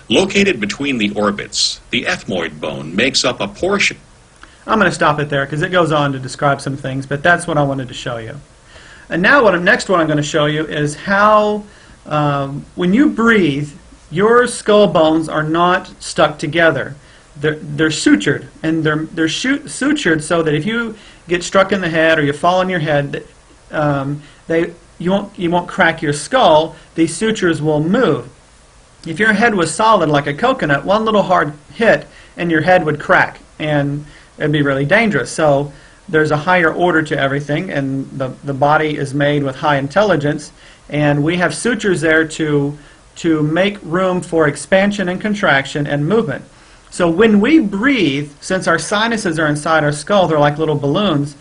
Located between the orbits, the ethmoid bone makes up a portion. I'm going to stop it there because it goes on to describe some things, but that's what I wanted to show you. And now next what I'm going to show you is how when you breathe, your skull bones are not stuck together. They're sutured, and they're sutured so that if you get struck in the head or you fall on your head, you won't crack your skull. These sutures will move. If your head was solid like a coconut, one little hard hit and your head would crack, and it'd be really dangerous. So there's a higher order to everything, and the body is made with high intelligence, and we have sutures there to make room for expansion and contraction and movement. So when we breathe, since our sinuses are inside our skull, they're like little balloons,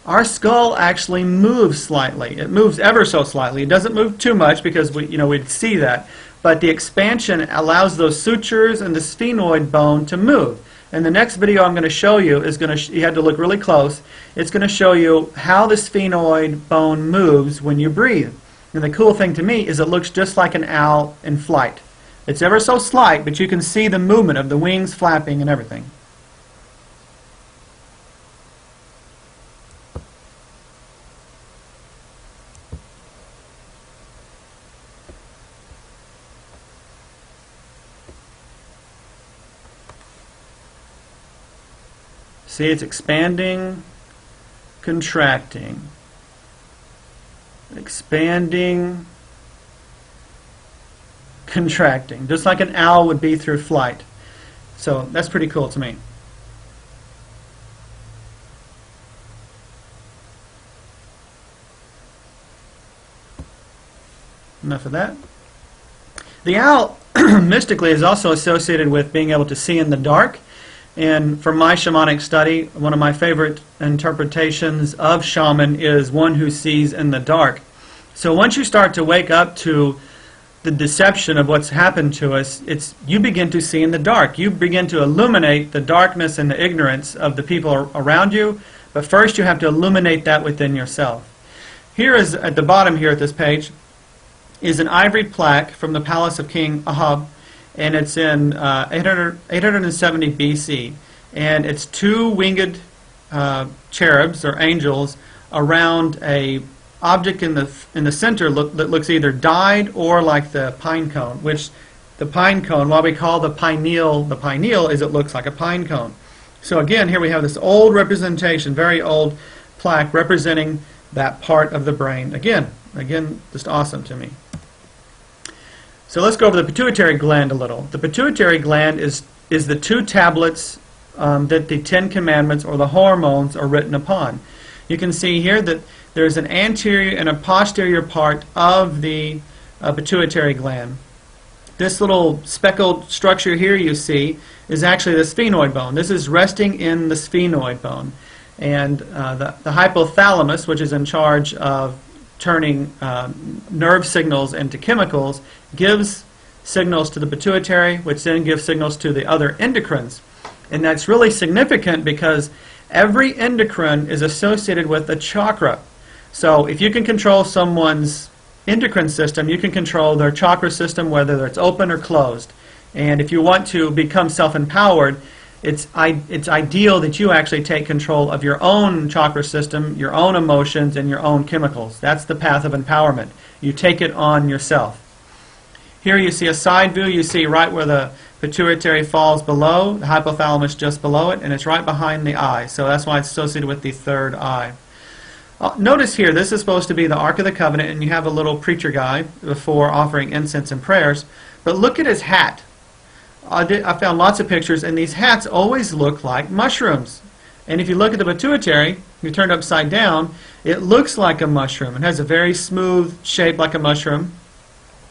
our skull actually moves slightly. It moves ever so slightly. It doesn't move too much because we'd see that. But the expansion allows those sutures and the sphenoid bone to move. And the next video I'm going to show you is you had to look really close. It's going to show you how the sphenoid bone moves when you breathe. And the cool thing to me is it looks just like an owl in flight. It's ever so slight, but you can see the movement of the wings flapping and everything. See, it's expanding, contracting, expanding, contracting, just like an owl would be through flight. So that's pretty cool to me. Enough of that. The owl mystically is also associated with being able to see in the dark. And from my shamanic study, one of my favorite interpretations of shaman is one who sees in the dark. So once you start to wake up to the deception of what's happened to us, you begin to see in the dark. You begin to illuminate the darkness and the ignorance of the people around you, but first you have to illuminate that within yourself. Here is, at the bottom here at this page, is an ivory plaque from the palace of King Ahab, and it's in 870 BC, and it's two winged cherubs or angels around a object in the center that looks either dyed or like the pine cone, which the pine cone, why we call the pineal is it looks like a pine cone. So again, here we have this old representation, very old plaque representing that part of the brain. Again, just awesome to me. So let's go over the pituitary gland a little. The pituitary gland is the two tablets that the Ten Commandments or the hormones are written upon. You can see here that there's an anterior and a posterior part of the pituitary gland. This little speckled structure here you see is actually the sphenoid bone. This is resting in the sphenoid bone. And the hypothalamus, which is in charge of turning nerve signals into chemicals, gives signals to the pituitary, which then gives signals to the other endocrines. And that's really significant because every endocrine is associated with a chakra. So if you can control someone's endocrine system, you can control their chakra system, whether it's open or closed. And if you want to become self-empowered, it's ideal that you actually take control of your own chakra system, your own emotions, and your own chemicals. That's the path of empowerment. You take it on yourself. Here you see a side view. You see right where the pituitary falls below, the hypothalamus just below it, and it's right behind the eye. So that's why it's associated with the third eye. Notice here, this is supposed to be the Ark of the Covenant, and you have a little preacher guy before offering incense and prayers. But look at his hat. I found lots of pictures, and these hats always look like mushrooms. And if you look at the pituitary, you turn it upside down, it looks like a mushroom. It has a very smooth shape like a mushroom.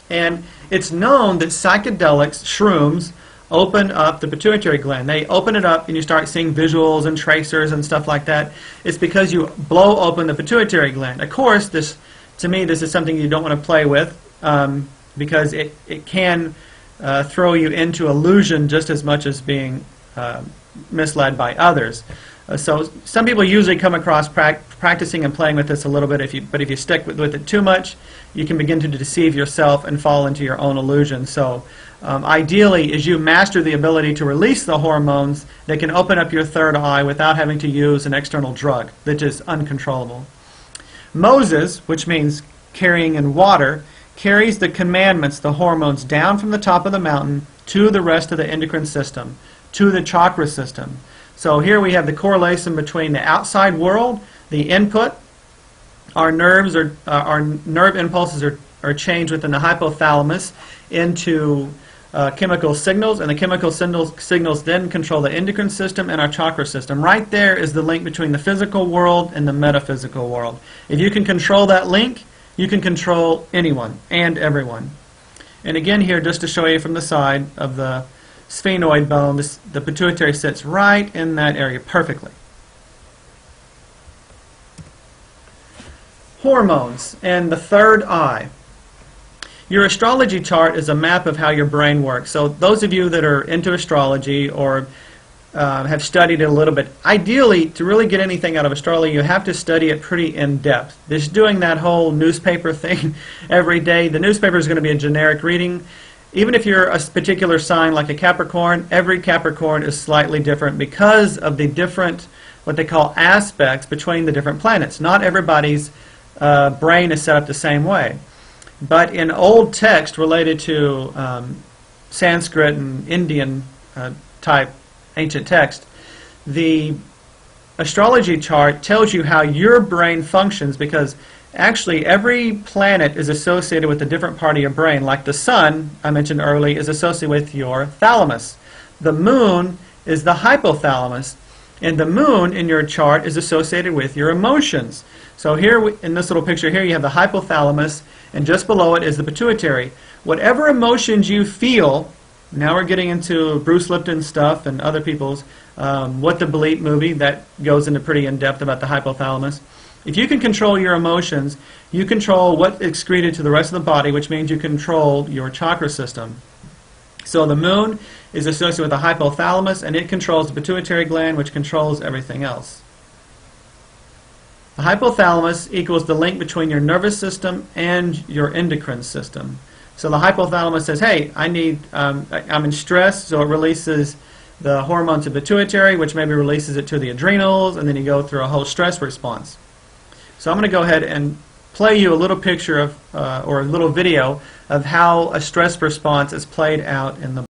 And it's known that psychedelics, shrooms, open up the pituitary gland. They open it up and you start seeing visuals and tracers and stuff like that. It's because you blow open the pituitary gland. Of course, to me, this is something you don't want to play with because it can throw you into illusion just as much as being misled by others. So some people usually come across practicing and playing with this a little bit. But if you stick with it too much, you can begin to deceive yourself and fall into your own illusion. So ideally, as you master the ability to release the hormones, they can open up your third eye without having to use an external drug that is uncontrollable. Moses, which means carrying in water, carries the commandments, the hormones, down from the top of the mountain to the rest of the endocrine system, to the chakra system. So here we have the correlation between the outside world, the input, our nerves, our nerve impulses are changed within the hypothalamus into chemical signals, and the chemical signals then control the endocrine system and our chakra system. Right there is the link between the physical world and the metaphysical world. If you can control that link, you can control anyone and everyone. And again here, just to show you from the side of the sphenoid bone, the pituitary sits right in that area perfectly. Hormones and the third eye. Your astrology chart is a map of how your brain works. So those of you that are into astrology or have studied it a little bit, ideally, to really get anything out of astrology, you have to study it pretty in-depth. Just doing that whole newspaper thing every day, the newspaper is going to be a generic reading. Even if you're a particular sign like a Capricorn, every Capricorn is slightly different because of the different, what they call aspects between the different planets. Not everybody's brain is set up the same way. But in old text related to Sanskrit and Indian type ancient text, the astrology chart tells you how your brain functions, because actually every planet is associated with a different part of your brain. Like the sun, I mentioned earlier, is associated with your thalamus. The moon is the hypothalamus. And the moon in your chart is associated with your emotions. So here in this little picture here, you have the hypothalamus, and just below it is the pituitary. Whatever emotions you feel, now we're getting into Bruce Lipton stuff and other people's, What the Bleep movie, that goes into pretty in-depth about the hypothalamus. If you can control your emotions, you control what's excreted to the rest of the body, which means you control your chakra system. So the moon is associated with the hypothalamus, and it controls the pituitary gland, which controls everything else. The hypothalamus equals the link between your nervous system and your endocrine system. So the hypothalamus says, hey, I'm in stress, so it releases the hormone to the pituitary, which maybe releases it to the adrenals, and then you go through a whole stress response. So I'm going to go ahead and play you a little picture of, or a little video of how a stress response is played out in the